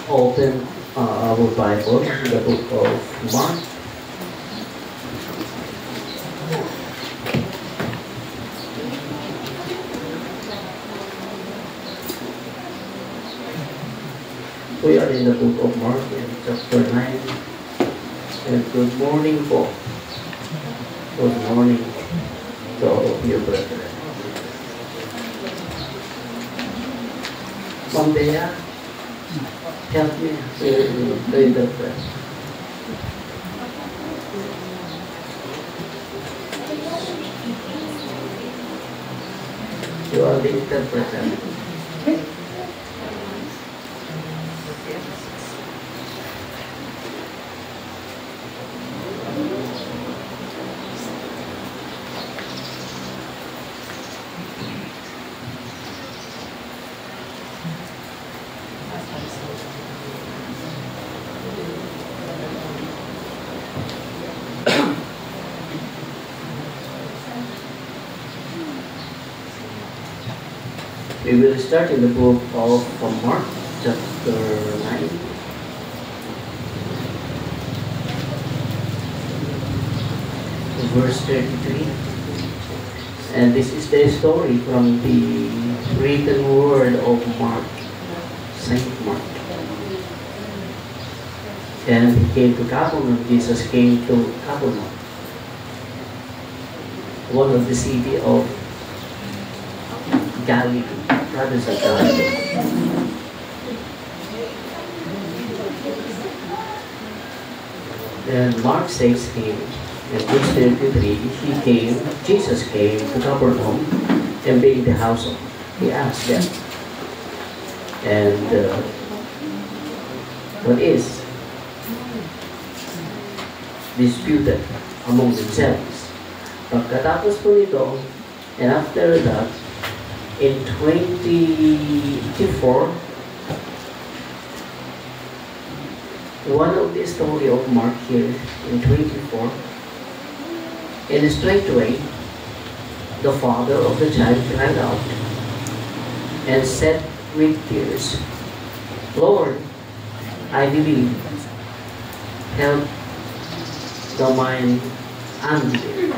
open our Bible in the book of Mark. We are in the book of Mark in chapter 9. And good morning po. Good morning to all of you, brethren. Ma'am Bea, help me to interpret. You are the interpreter. We will start in the book of Mark, chapter 9. Verse 33. And this is the story from the written word of Mark, Saint Mark. And he came to Capernaum. Jesus came to Capernaum, one of the city of Galilee, province of Galilee. And Mark says here, in verse 33, Jesus came to Capernaum and being the house of, he asked them, and what is disputed among themselves. Pagkatapos po nito, and after that, in 24, one of the story of Mark here in 24, and straightway the father of the child cried out and said with tears, Lord, I believe, help thou mine unbelief.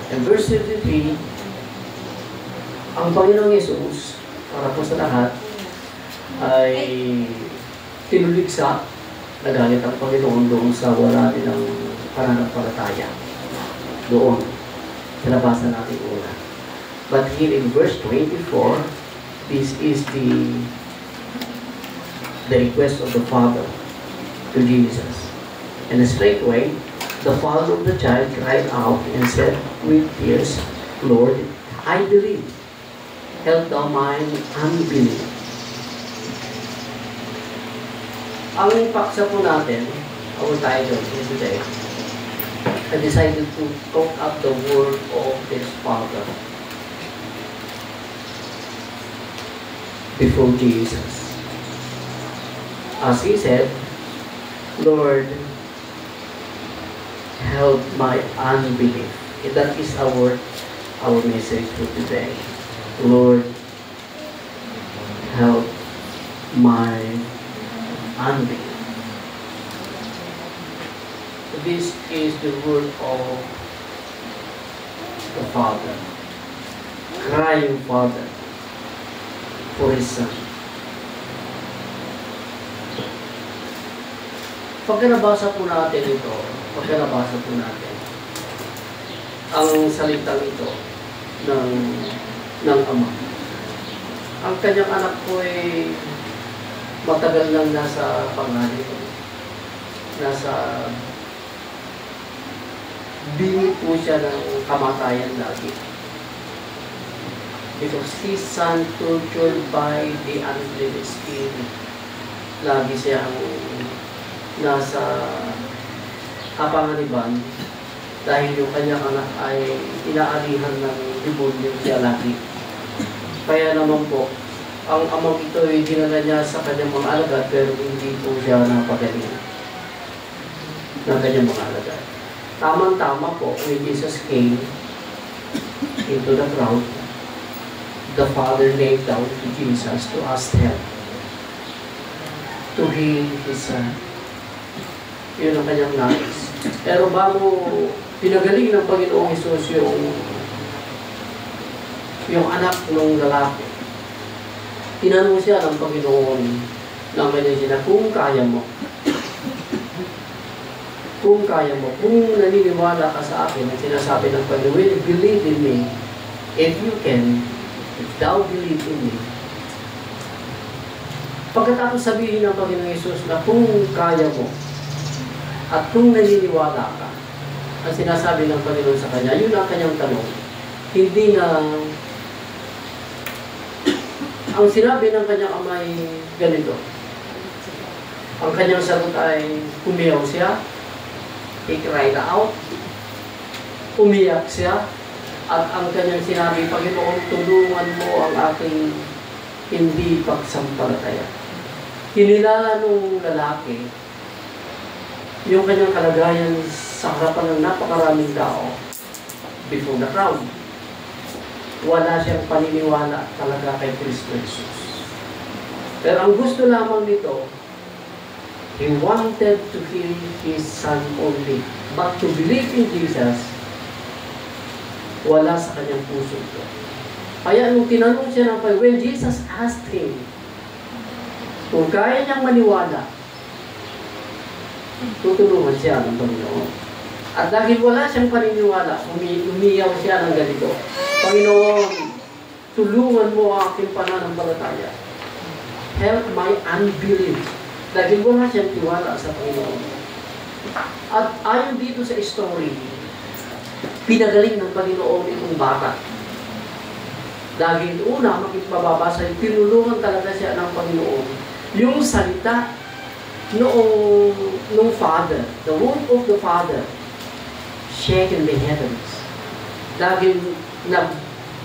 And verse 33, ang Panginoong Yesus, para po sa lahat, ay tinuligsa, nagalit ang Panginoon doon sa wala nilang pananampalataya. Doon, nalabasan natin una. But here in verse 24, this is the request of the Father to Jesus. And straightway, the father of the child cried out and said with tears, Lord, I believe. Help thou mine unbelief. Ang paksa po natin, our title is today, I decided to talk up the word of this Father before Jesus. As he said, Lord, help my unbelief. And that is our message for today. Lord, help my unbelief. This is the word of the Father, crying Father for His Son. Pagka nabasa po natin ito, ang salitang ito ng Ama. Ang kanyang anak po ay matagal nang nasa panganib. Nasa bini po siya ng kamatayan lagi. Because his son tortured by the unclean spirit. Lagi siyang nasa kapanganiban dahil yung kanyang anak ay inaalihan ng demonyo siya lagi. Kaya naman po, ang amang ito ay dinala niya sa kanyang mga alagad pero hindi po siya napagaling ng kanyang mga alagad. Tamang-tama po, when Jesus came into the crowd, the Father laid down to Jesus to ask help. to heal his son. Yun ang kanyang nais. Pero bago pinagaling ng Panginoong Hesus yung anak ng lalaki, tinanong siya ng Panginoon ng kanyang sina, kung kaya mo, kung naniniwala ka sa akin, ang sinasabi ng Panginoon, will believe in me, if you can, if thou believe in me. Pagkatapos sabihin ng Panginoong Hesus na kung kaya mo, at kung naniniwala ka, ang sinasabi ng Panginoon sa kanya, yun ang kanyang tanong. Hindi na, ang sinabi ng kanyang amay ganito. Ang kanyang sagot ay, umiyaw siya, he cried out, umiyak siya, at ang kanyang sinabi, Panginoon, tulungan mo ang aking hindi pagsampalataya. Kinilala nung lalaki yung kanyang kalagayan sa harapan ng napakaraming tao before the crowd. Wala siyang paniniwala talaga kay Kristo Jesus. Pero ang gusto lamang nito, he wanted to heal his son only. But to believe in Jesus, wala sa kanyang puso ito. Kaya nung tinanong siya ng Panginoon, when Jesus asked him, kung kaya niyang maniwala, tutulungan siya ng Panginoon. At dahil wala siyang paniniwala, umiyaw siya ng ganito, Panginoon, tulungan mo ang aking pananampalataya. Help my unbelief. Dahil wala siyang tiwala sa Panginoon. At ayon dito sa story, pinagaling ng Panginoon itong bata. Dahil una, mababasa, tinulungan talaga siya ng Panginoon. Yung salita noong Father, the word of the Father, shaken the heavens. Dahil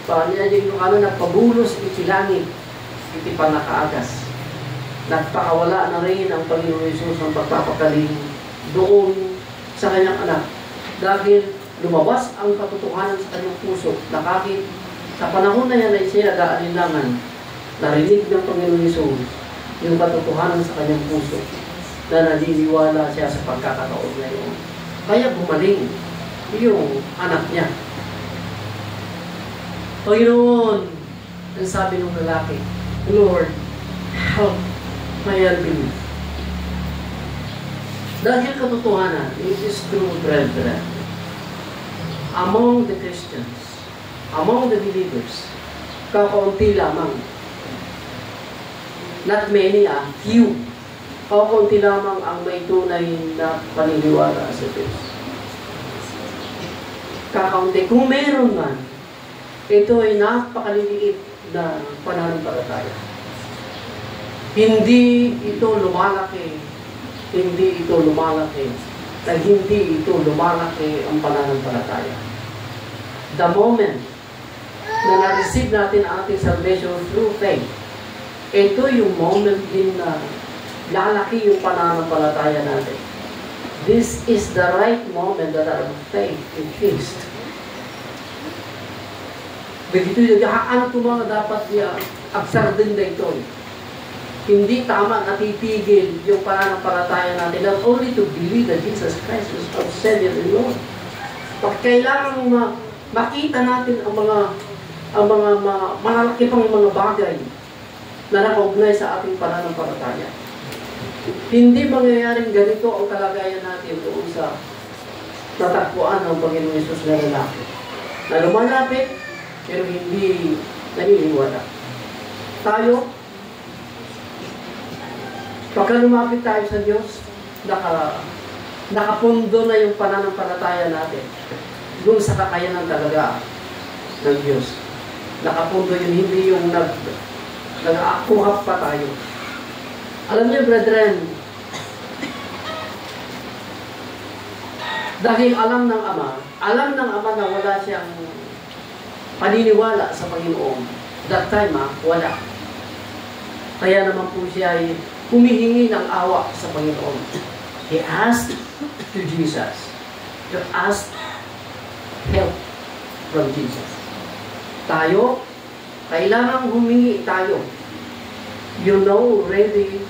nagpabulos iti langit, iti panakaagas. Nagpakawala na rin ang Panginoon Jesus ng pagpapakaling doon sa kanyang anak. Dahil lumabas ang katotohanan sa kanyang puso, na kahit sa panahon na yan ay siya nag-aalinlangan, narinig ng Panginoon Jesus yung katotohanan sa kanyang puso, na naniniwala siya sa pagkakataon na yun. Kaya gumaling yung anak niya. Panginoon, ang sabi ng lalaki, Lord, help my unbelief. Dahil katotohanan, it is true, brethren, among the Christians, among the believers, kakaunti lamang, not many, few, kakaunti lamang ang may tunay na paniniwala sa Diyos. Kakaunti. Kung meron man, ito ay napakaliliit na pananampalataya. Hindi ito lumalaki, at hindi ito lumalaki ang pananampalataya. The moment na na-receive natin ang ating salvation through faith, ito yung moment din na lalaki yung pananampalataya natin. This is the right moment that our faith increased. Begitu yung ano ito mga dapat aksar din na ito. Hindi tama natitigil yung pananampalataya natin, not only to believe that Jesus Christ is our Savior and Lord. Kailangan makita natin ang mga malalaki pang mga bagay na nakaugnay sa ating pananampalataya. Hindi mangyayaring ganito ang kalagayan natin doon sa tatagpuan ng Panginoon Hesus na lalaki. Na lumalapit, pero hindi naniniwala. Tayo, pagka lumapit tayo sa Diyos, nakapundo na yung pananampalataya natin doon sa kakayanan talaga ng Diyos. Nakapundo yun, hindi yung nag-aakuhap pa tayo. Alam niyo, brethren, dahil alam ng Ama na wala siyang paniniwala sa Panginoon. That time, wala. Kaya naman po siya ay humihingi ng awa sa Panginoon. He asked to Jesus to ask help from Jesus. Tayo, kailangan humingi tayo. You know already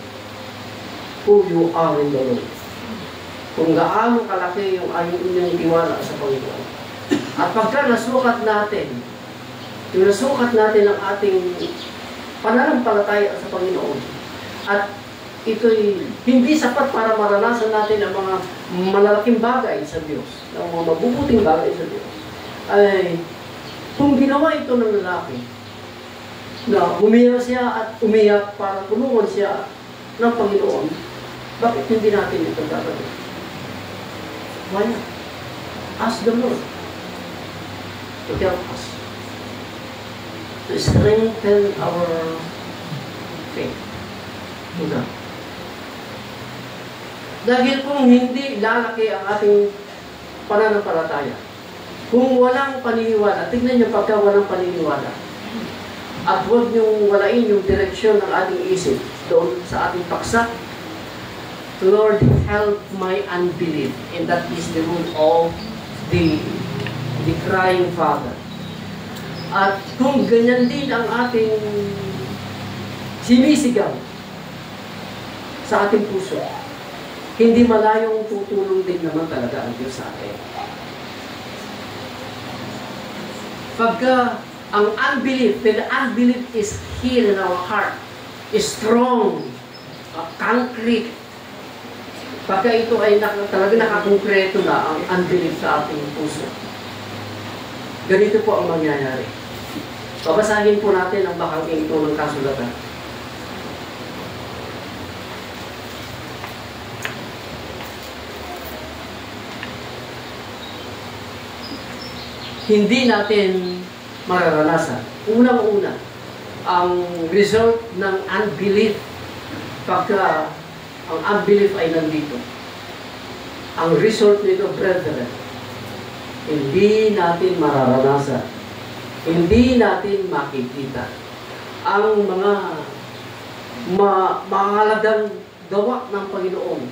who you are in the Lord. Kung gaano kalaki yung inyong tiwala sa Panginoon. At pagka nasukat natin ang ating pananampalataya sa Panginoon, at ito'y hindi sapat para maranasan natin ang mga malalaking bagay sa Diyos, ang mga mabubuting bagay sa Diyos, ay kung ginawa ito ng lalaki, na umiyak siya at umiyak para tulungan siya ng Panginoon, bakit hindi natin ito gagawin? Why not? Ask the Lord to help us, to strengthen our faith to God. Dahil kung hindi lalaki ang ating pananampalataya, kung walang paniniwala, tignan niyo pagka walang paniniwala, at huwag niyong walain yung direksyon ng ating isip doon sa ating paksa, Lord, help my unbelief. And that is the rule of the crying father. At kung ganyan din ang ating sinisigaw sa ating puso, hindi malayong tutulong din naman talaga ang Diyos sa atin. Pagka ang unbelief, when the unbelief is here in our heart, is strong, concrete, pagka ito ay talaga nakakonkreto na ang unbelief sa ating puso, ganito po ang mangyayari. Babasahin po natin ang bahaging ito ng kasulatan. Hindi natin mararanasan. Unang-una, ang result ng unbelief, pagka ang unbelief ay nandito. Ang result nito, brethren, hindi natin mararanasan. Hindi natin makikita ang mga mahalagang gawa ng Panginoon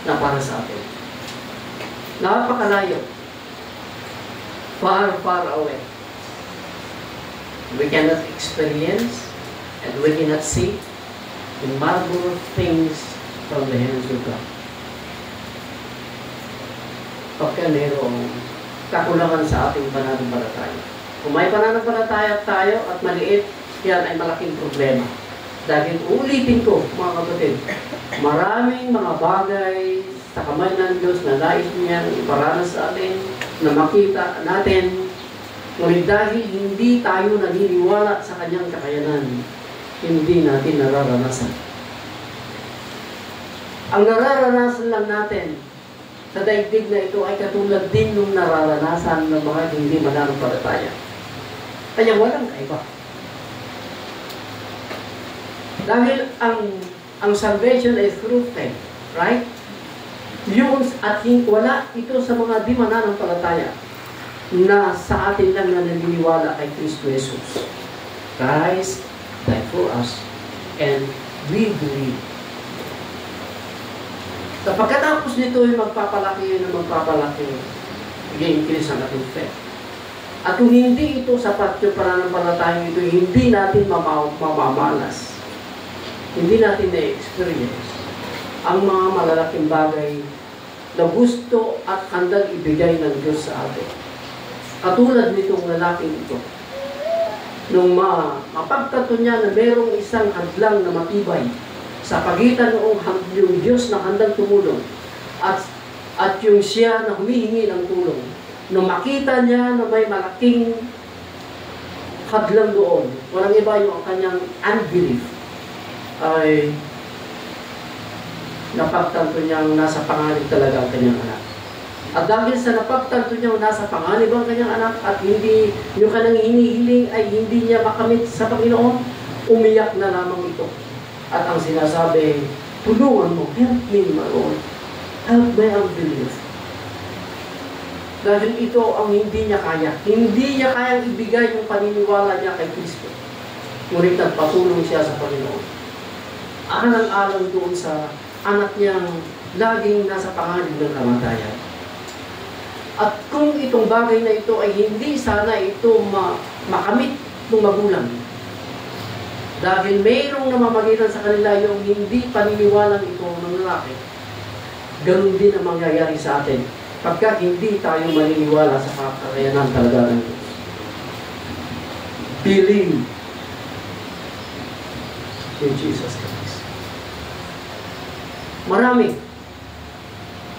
na para sa atin. Napakalayo. Far, far away. We cannot experience and we cannot see the marvelous things from the hands of God. Pagka mayroong kakulangan sa ating pananampalataya. Kung may pananampalataya tayo at maliit, yan ay malaking problema. Dahil ulitin ko, mga kapatid, maraming mga bagay sa kamay ng Diyos na nais niya iparanas sa atin, na makita natin, ngunit dahil hindi tayo naniniwala sa kanyang kakayanan, hindi natin nararanasan. Ang nararanasan lang natin sa daigdig na ito ay katulad din nung nararanasan ng mga hindi mananampalataya. Kaya walang kaiba. Dahil ang salvation is through faith, right? Yun at wala ito sa mga di mananampalataya na sa atin lang na naniniwala kay Kristo Jesus. Christ died for us and we believe. So pagkatapos nito ay magpapalaki i-increase ang ating faith. At kung hindi ito sapat yung pananampalataya ito, hindi natin mamamalas. Hindi natin na-experience ang mga malalaking bagay na gusto at handang ibigay ng Diyos sa atin. Katulad nitong lalaking ito. Nung mapagtanto niya na merong isang hadlang na matibay sa pagitan noong yung Diyos na handang tumulong at yung siya na humihingi ng tulong. Nung makita niya na may malaking hadlang doon, walang iba yung kanyang unbelief, ay napagtanto niyang nasa panganib talaga ang kanyang anak. At dahil sa napagtanto niyang nasa panganib ang kanyang anak at hindi yung kanyang hinihiling ay hindi niya makamit sa Panginoon, umiyak na lamang ito. At ang sinasabi, tulungan mo, help me, my Lord. Help my unbelief. Dahil ito ang hindi niya kaya. Hindi niya kayang ibigay yung paniniwala niya kay Kristo. Ngunit nagpatulong siya sa Panginoon. Alang-alang doon sa anak niyang laging nasa panganib ng kamatayan. At kung itong bagay na ito ay hindi sana ito makamit ng magulang, Dahil mayroong namamagitan sa kanila yung hindi paniniwalang ito ng lalaki, ganun din ang mangyayari sa atin pagka hindi tayo maniniwala sa kakayanan talaga ng Diyos. Believe in Jesus Christ. Marami.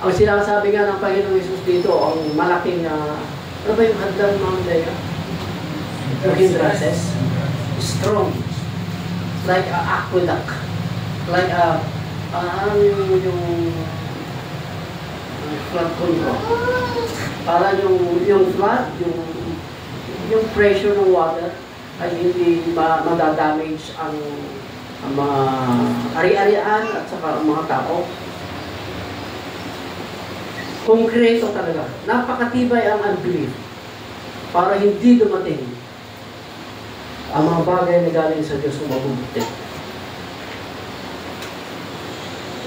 Ang sinasabi nga ng Panginoong Jesus dito, ang malaking ano ba yung hadlang mga daya? Yung hindrances? Strong. Like a aqueduct. Like a, yung flood control. Para yung flood, yung pressure ng water ay hindi madadamage ang mga ari-arian at saka ang mga tao. Konkreto talaga. Napakatibay ang unbelief para hindi dumating ang mga bagay na galing sa Diyos na mabubuti.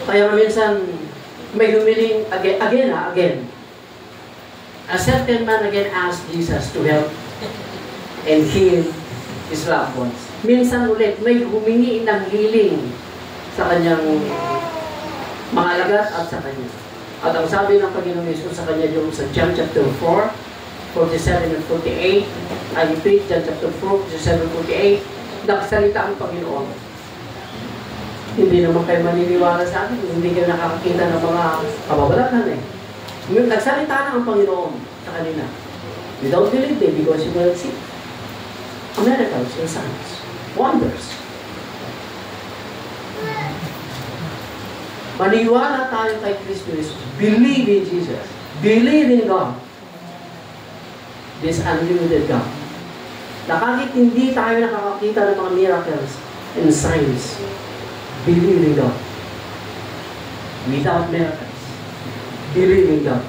Kaya minsan, may humiling again. A certain man again asked Jesus to help and heal his loved ones. Minsan ulit, may humingi ng healing sa kanyang mga alagad at sa kanya. At ang sabi ng Panginoon Jesus sa kanya yung sa John chapter 4, 47 and 48, I repeat, John chapter 4, 47 and 48, nagsalita ang Panginoon. Hindi naman kayo maniniwala sa akin, hindi kayo nakakakita ng mga kababalatan eh. Nagsalita na ang Panginoon sa kanila. You don't believe them because you will see miracles and signs, wonders. Maniwala tayo kay Kristo Jesus. Believe in Jesus. Believe in God. This unlimited God. Na kahit hindi tayo nakakakita ng mga miracles and signs, believe in God. Without miracles, believe in God.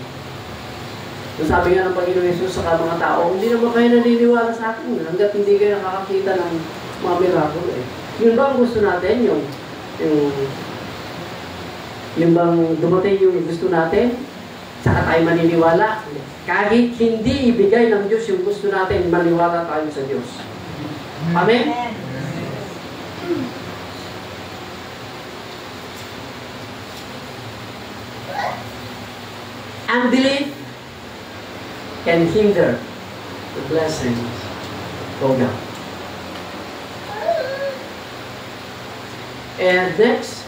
So sabi nga ng Panginoon Jesus sa mga tao, hindi naman kayo naniniwala sa akin hanggat hindi kayo nakakakita ng mga miracle eh. Yun ba ang gusto natin? Yung bang dumating yung gusto natin? Saka tayo maniniwala? Kahit hindi ibigay ng Diyos yung gusto natin, maniwala tayo sa Diyos. Amen? Unbelief can hinder the blessings of God. And next,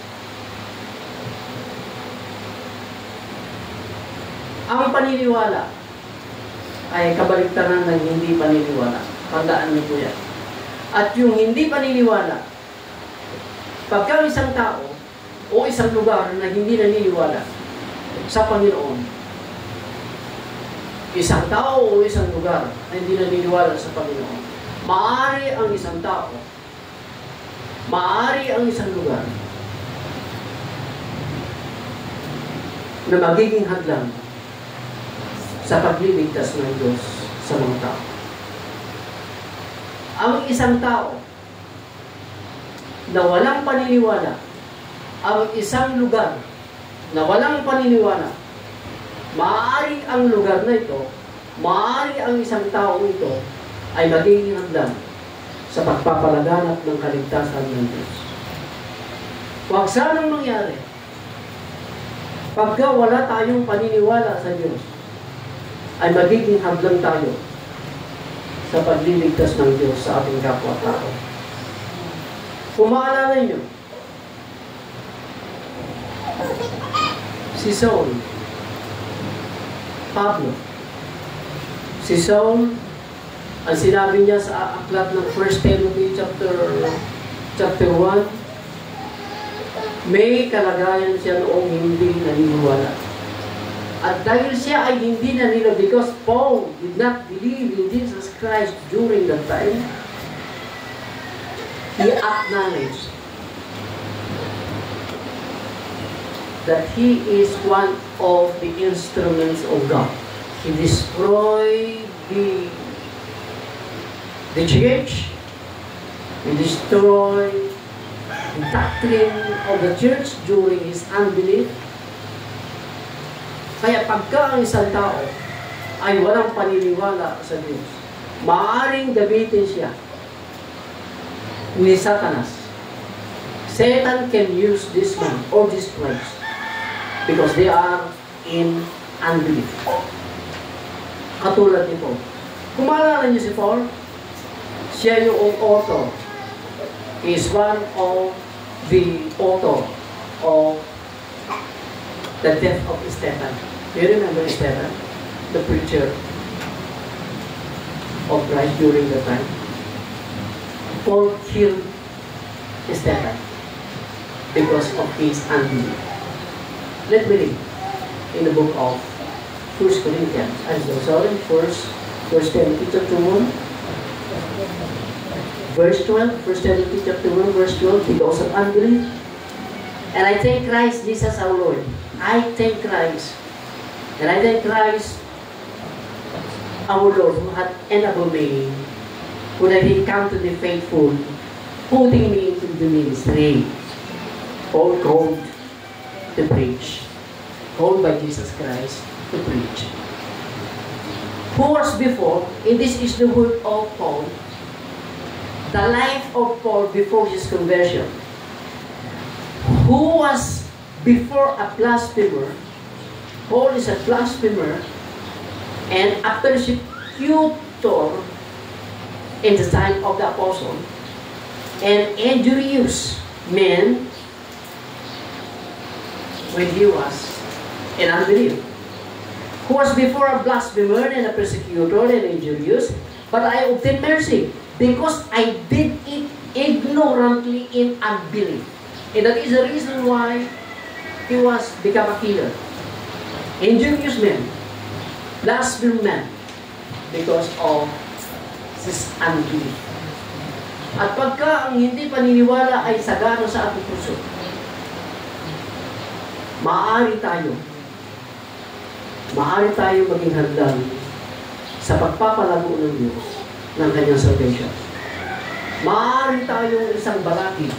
ang paniniwala ay kabaliktaran ng hindi paniniwala. Tandaan niyo po yan. At yung hindi paniniwala, pagka isang tao o isang lugar na hindi naniniwala sa Panginoon, isang tao o isang lugar na hindi naniniwala sa Panginoon, maaari ang isang tao, maaari ang isang lugar na magiging hadlang sa pagliligtas ng Diyos sa mga tao. Ang isang tao na walang paniniwala, ang isang lugar na walang paniniwala, maaari ang lugar na ito, maaari ang isang tao ito ay magiging hadlang sa pagpapalaganap ng kaligtasan ng Diyos. Huwag sanang mangyari pagka wala tayong paniniwala sa Diyos, ay magiging hadlang tayo sa pagliligtas ng Diyos sa ating kapwa-tao. Kung maalala niyo, si Saul, Pablo, si Saul, ang sinabi niya sa aklat ng 1 Timothy chapter 1, may kalagayan siya noong hindi naniniwala. At dahil siya ay hindi naniniwala, because Paul did not believe in Jesus Christ during that time, he acknowledged that he is one of the instruments of God. He destroyed the church, he destroyed the doctrine of the church during his unbelief. Kaya pagka ang isang tao ay walang paniniwala sa Diyos, maaaring gamitin siya ni Satanas. Satan can use this man or this place because they are in unbelief. Katulad ni Paul. Kung maalala niyo si Paul, siya yung author. He is one of the author of the death of Stephen. Do you remember Stephen? The preacher of Christ during the time. Paul killed Stephen because of his unbelief. Let me read in the book of 1 Corinthians. I'm so sorry, First Timothy chapter 1, verse 12. 1 Timothy chapter 1, verse 12. Because of unbelief. And I thank Christ Jesus our Lord. I thank Christ. And I thank Christ our Lord who had enabled me, who that He counted me faithful, putting me into the ministry, all called to preach, called by Jesus Christ to preach. Who was before, and this is the word of Paul, the life of Paul before his conversion. Who was before a blasphemer? Paul is a blasphemer and a persecutor in the time of the apostle, and injurious man when he was in unbelief. Who was before a blasphemer and a persecutor and injurious, but I obtained mercy because I did it ignorantly in unbelief. And that is the reason why he was become a killer. Injurious man, blasphemous man, because of his unbelief. At pagka ang hindi paniniwala ay sagana sa ating puso, maaari tayo maging hadlang sa pagpapalago ng Diyos ng kanyang salvation. Maaari tayong isang balakid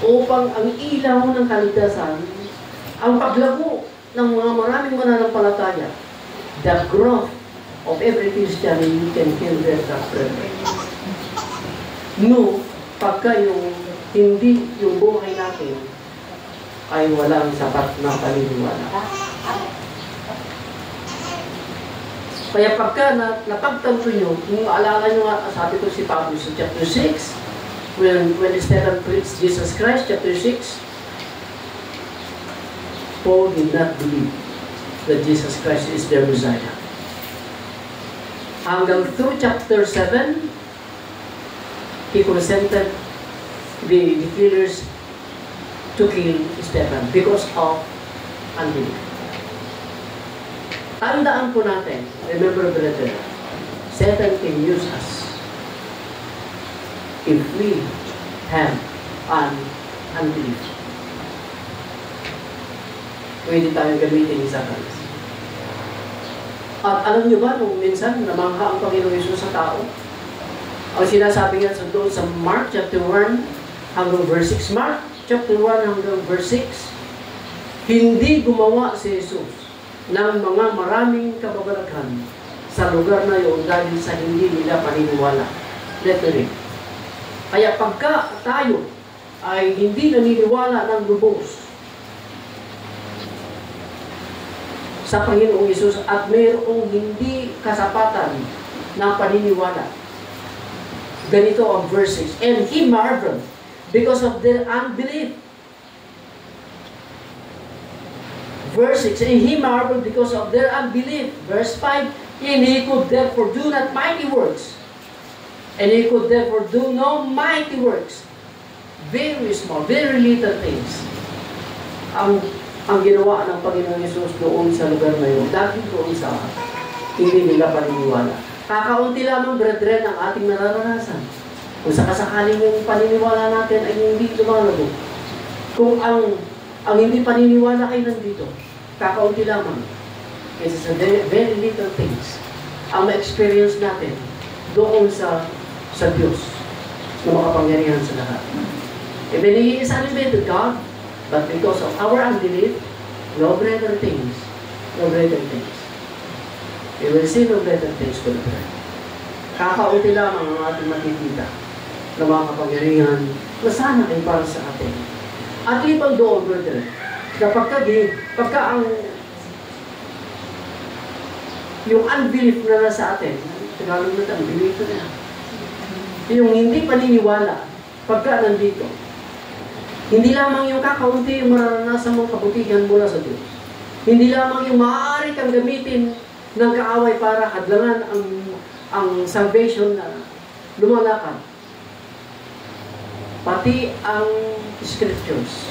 upang ang ilaw ng kaligtasan, ang paglago ng mga maraming mananampalataya, the growth of every Christian can kill their doctrine. No, pagka hindi yung buhay natin ay walang sapat na paniniwala. Kaya pagka napagtanto nyo, kung maalala nyo nga, sabi ko si Pablo sa chapter 6, when Stephen preached Jesus Christ, chapter 6, Paul did not believe that Jesus Christ is their Messiah. Hanggang through chapter 7, he consented the killers to kill Stephen because of unbelief. Tandaan po natin, remember brother, Satan can use us if we have an unbelief. Pwede tayong gamitin ni Satan. At alam niyo ba, nung minsan, namangha ang Panginoon Yesus sa tao? Ang sinasabi nga doon sa Mark chapter 1 hanggang verse 6. Mark chapter 1 hanggang verse 6. Hindi gumawa si Jesus ng mga maraming kababalaghan sa lugar na yun dahil sa hindi nila paniniwala. Literally. Kaya pagka tayo ay hindi naniniwala ng lubos sa Panginoong Yesus at mayroong hindi kasapatan ng paniniwala, ganito ang verse 6. And he marveled because of their unbelief. Verse 6, and he marveled because of their unbelief. Verse 5, and he could therefore do not mighty works. And he could therefore do no mighty works. Very small, very little things. Ang ginawa ng Panginoon Yesus doon sa lugar na yun, dahil doon sa hindi nila paniniwala. Kakaunti lamang, brethren, ang ating nararanasan. Kung sakasakaling yung paniniwala natin ay hindi lumalago. Kung ang hindi paniniwala ay nandito, kakaunti lamang. It's a very little things ang ma-experience natin doon sa Diyos na makapangyarihan sa lahat. Even He is elevated God, but because of our unbelief, no greater things. No greater things. We will see no greater things to the prayer. Kakaunti lamang ang ating makikita na mga kapangyarihan na sana ay para sa atin. At ibang doon, brother, na pagka ang yung unbelief na nasa atin, Tagalog na tayo, unbelief na yung hindi paniniwala, pagka nandito, hindi lamang yung kakaunti yung mararanasan mong kabutihan mula sa Diyos. Hindi lamang yung maaari kang gamitin ng kaaway para hadlangan ang salvation na lumalakad. Pati ang scriptures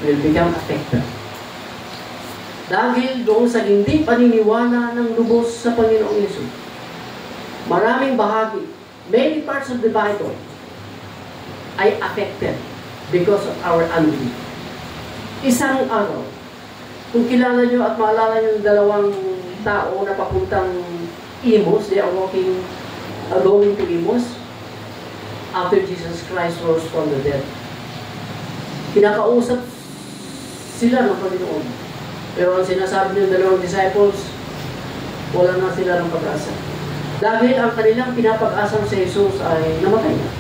will become affected. Dahil doon sa hindi paniniwala ng lubos sa Panginoong Yesus. Maraming bahagi, many parts of the Bible ay affected because of our unbelief. Isang araw, kung kilala nyo at maalala nyo yung dalawang tao na papuntang Imus, they are going to Imus after Jesus Christ rose from the dead. Kinakausap sila ng Panginoon. Pero ang sinasabi ng dalawang disciples, wala na sila ng pag-asa. Dahil ang kanilang pinapag-asang sa Jesus ay namatay na.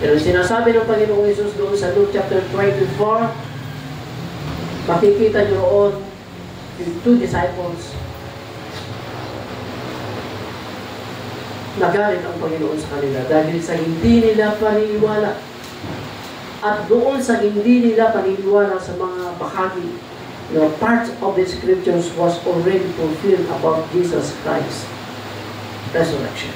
Pero sinasabi ng Panginoong Jesus doon sa Luke chapter 24, makikita nyo roon yung two disciples. Nagalit ang Panginoon sa kanila dahil sa hindi nila paniniwala. At doon sa hindi nila paniniwala sa mga bahagi, parts of the scriptures was already fulfilled about Jesus Christ resurrection.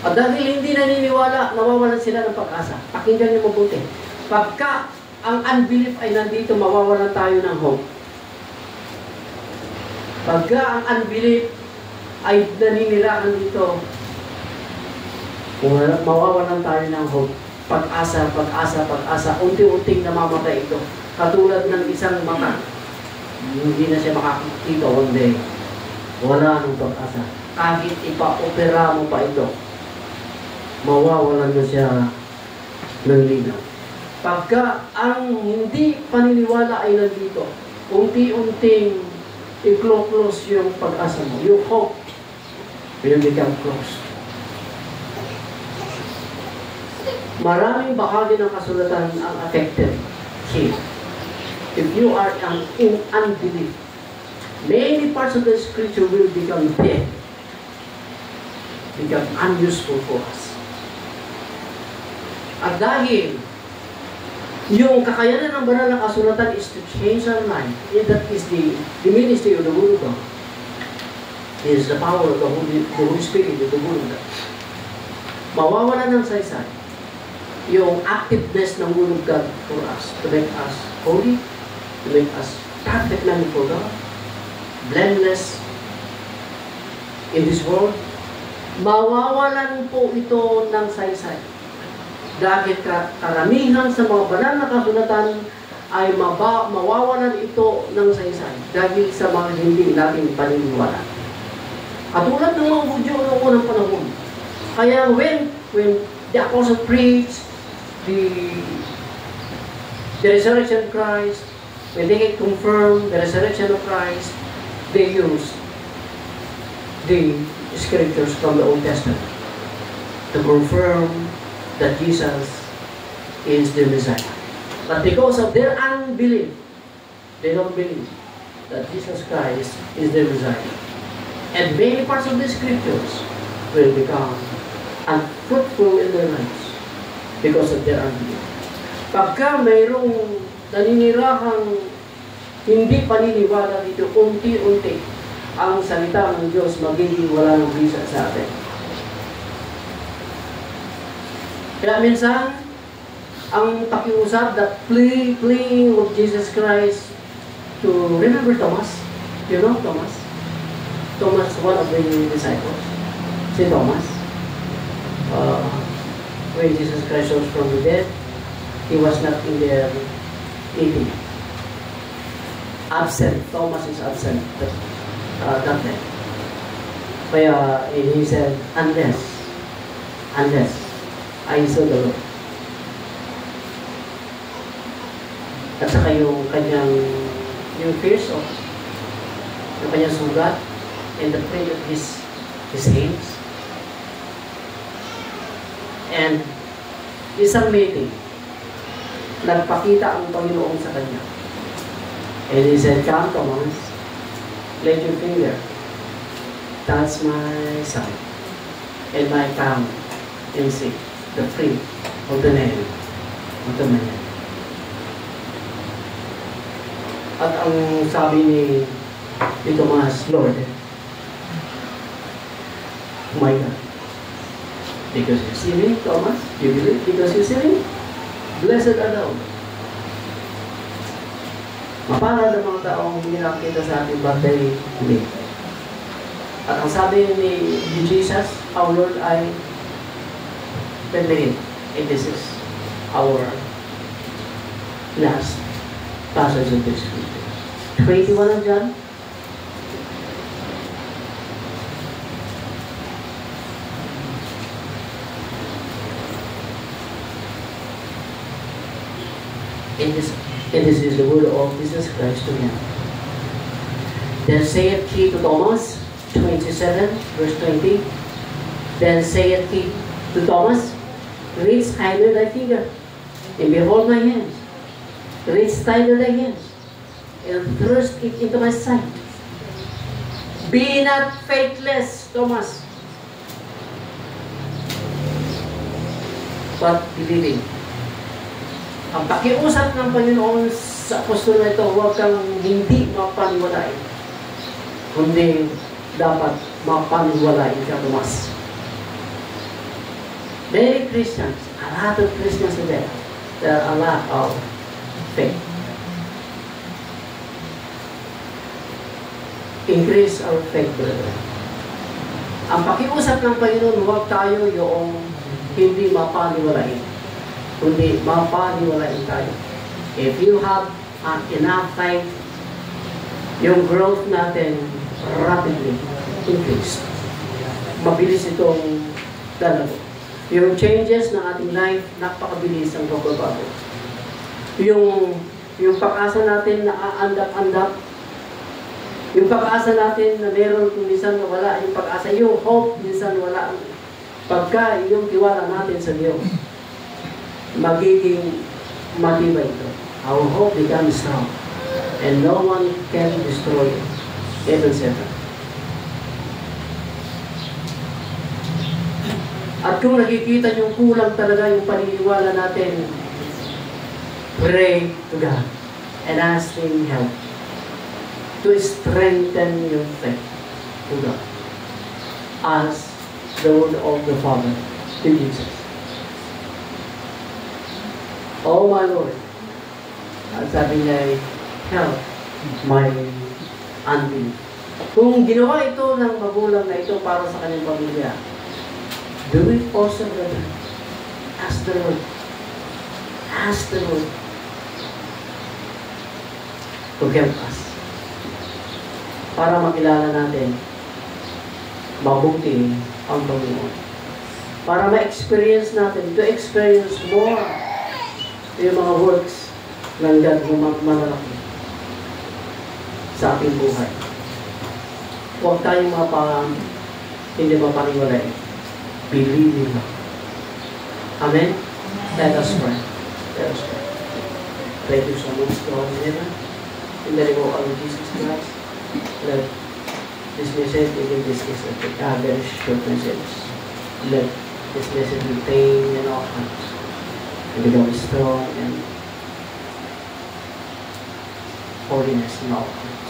At dahil hindi naniniwala, nawawalan sila ng pag-asa. Pakinggan niyo mabuti. Pagka ang unbelief ay nandito, mawawalan tayo ng hope. Pagka ang unbelief ay naninirahan dito, mawawalan tayo ng hope. Pag-asa, pag-asa, pag-asa. Unti-unting namamatay ito. Katulad ng isang mata. Hindi na siya makakita one day. Wala nang pag-asa. Kahit ipa-opera mo pa ito, mawawalan na siya ng linaw. Pagka ang hindi paniniwala ay nandito, unti-unting i-close yung pag-asa mo. Yung hope will become close. Maraming bahagi ng kasulatan ang affected here. If you are in unbelief, many parts of the scripture will become dead, become unuseful for us. At dahil yung kakayanan ng banal na kasulatan is to change our life, that is the ministry of the Word of God. It is the power of the Holy Spirit of the Word of God. Mawawala ng saysay yung activeness ng Word of God for us, to make us holy, to make us perfect man for God, blameless in this world. Mawawalan po ito ng saysay. Dahil karamihan sa mga banal na kasulatan ay mawawalan ito ng saysay dahil sa mga hindi natin paniniwala. Katulad ng mga Hudyo noong unang panahon. Kaya when the apostle preached the resurrection of Christ, when they confirmed the resurrection of Christ, they used the scriptures from the Old Testament to confirm that Jesus is the Messiah. But because of their unbelief, they don't believe that Jesus Christ is the Messiah. And many parts of the scriptures will become unfruitful in their lives because of their unbelief. Pagka mayroong naninirahang hindi paniniwala dito, unti-unti ang salita ng Diyos magiging wala ng bisa sa atin. Kaya minsan, ang pakiusap that pleading of Jesus Christ to remember Thomas. You know Thomas? Thomas, one of the disciples. Si Thomas. When Jesus Christ rose from the dead, he was not in there eating. Absent. Thomas is absent that day. Kaya he said, unless I saw the Lord. At saka yung kanyang fears of yung kanyang sugat and the print of his hands. And isang meeting, nagpakita ang Panginoon sa kanya. And he said, "Come, Thomas, let your finger touch my side and my palm and see the fruit of the nail of the man." At ang sabi ni Thomas, "Lord, oh my God, because you see me, Thomas, you believe because you see me? Blessed are thou." Mapalad ang mga taong hindi nakakita sa ating bagay, hindi. At ang sabi ni Jesus, our Lord, ay believe. And this is our last passage of this scripture. 21 of John. And this is the word of Jesus Christ to him. Then saith he to Thomas, 27, verse 20. Then saith he to Thomas, "Reach hither thy finger, and behold my hands. Reach hither thy hands, and thrust it into my side. Be not faithless, Thomas, but believing." Ang pakiusap ng Panginoon sa apostol na ito, huwag kang hindi mapaniwalain, kundi dapat mapaniwalain ka, Tomas. Many Christians, a lot of Christians today, there are a lot of faith. Increase our faith, brother. Ang pakiusap ng Panginoon, huwag tayo yung hindi mapaniwalain, kundi mapaniwalain tayo. If you have enough faith, yung growth natin rapidly increase. Mabilis itong dalago. Yung changes ng ating life, napakabilis ang pagbabago. Yung pag-asa natin na aandap-andap, yung pag-asa natin na meron kung minsan wala, yung pag-asa, yung hope minsan wala. Pagka yung tiwala natin sa Diyos, magiging matibay ito. Our hope becomes strong, and no one can destroy it. Even Satan. At kung nakikita yung kulang talaga yung paniniwala natin, pray to God and ask Him help to strengthen your faith to God. As the word of the Father to Jesus. "Oh my Lord," at sabi niya, "help my unbelief." Kung ginawa ito ng magulang na ito para sa kanyang pamilya, do it also, brother. Ask the Lord. Ask the Lord to help us. Para makilala natin mabuti ang Panginoon. Para ma-experience natin, to experience more yung mga works ng God na malalaki sa ating buhay. Huwag tayong hindi mapaniwalain. Believe in God. Amen? Let us pray. Let us pray. Thank you so much, God in heaven. In the name of our Lord Jesus Christ, let this message, even this is a very short message. Let this message be pain in our hearts and become strong and holiness in our hearts.